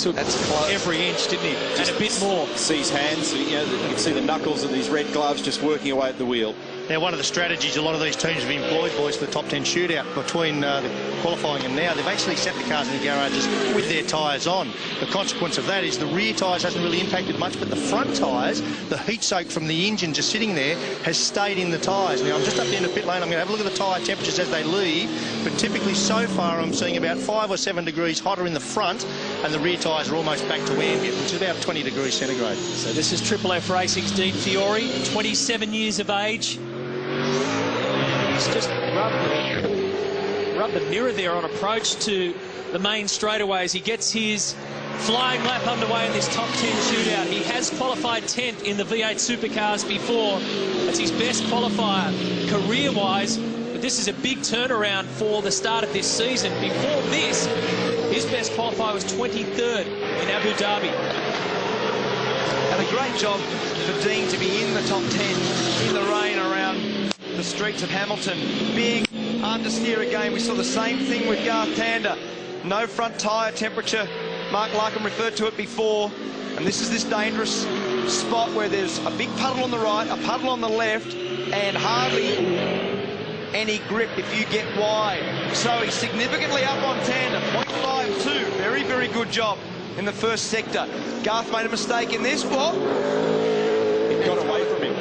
took every inch, didn't he? And a bit more. See his hands, you can see the knuckles of these red gloves just working away at the wheel. Now, one of the strategies a lot of these teams have employed, boys, for the top 10 shootout between the qualifying and now, they've actually set the cars in the garages with their tyres on. The consequence of that is the rear tyres hasn't really impacted much, but the front tyres, the heat soak from the engine just sitting there, has stayed in the tyres. Now, I'm just up there in the pit lane. I'm going to have a look at the tyre temperatures as they leave, but typically so far I'm seeing about 5 or 7 degrees hotter in the front, and the rear tyres are almost back to ambient, which is about 20 degrees centigrade. So this is Triple F Racing's Dean Fiore, 27 years of age. He's just rubbed the mirror there on approach to the main straightaway as he gets his flying lap underway in this top 10 shootout. He has qualified 10th in the V8 Supercars before. That's his best qualifier career-wise, but this is a big turnaround for the start of this season. Before this, his best qualifier was 23rd in Abu Dhabi. And a great job for Dean to be in the top 10 in the rain around the streets of Hamilton. Big understeer again. We saw the same thing with Garth Tander. No front tyre temperature. Mark Larkham referred to it before. And this is this dangerous spot where there's a big puddle on the right, a puddle on the left, and hardly any grip if you get wide. So he's significantly up on Tander, 0.52. Very, very good job in the first sector. Garth made a mistake in this. What? It got away from him.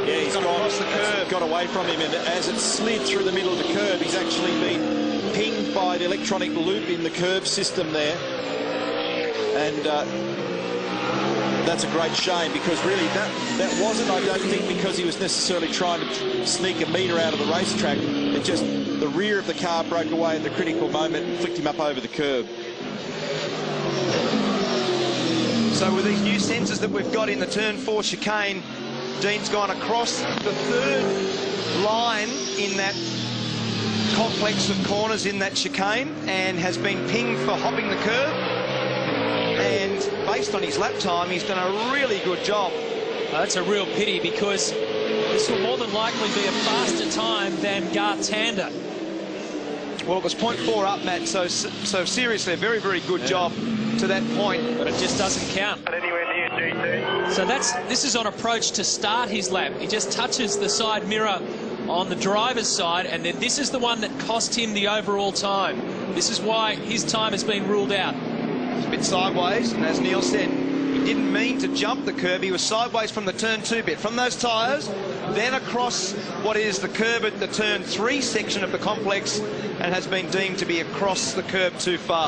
Yeah, he's gone across the curb. Got away from him, and as it slid through the middle of the curb, he's actually been pinged by the electronic loop in the curb system there. And that's a great shame, because really that wasn't, I don't think, because he was necessarily trying to sneak a metre out of the racetrack. It just, the rear of the car broke away at the critical moment and flicked him up over the curb. So with these new sensors that we've got in the turn 4 chicane, Dean's gone across the third line in that complex of corners in that chicane and has been pinged for hopping the curb. And based on his lap time, he's done a really good job. That's a real pity, because this will more than likely be a faster time than Garth Tander. Well, it was 0.4 up, Matt, so seriously, a very, very good job to that point. But it just doesn't count. So this is on approach to start his lap. He just touches the side mirror on the driver's side, and then this is the one that cost him the overall time. This is why his time has been ruled out. It's a bit sideways, and as Neil said, he didn't mean to jump the curb. He was sideways from the turn 2 bit, from those tyres, then across what is the curb at the turn 3 section of the complex, and has been deemed to be across the curb too far.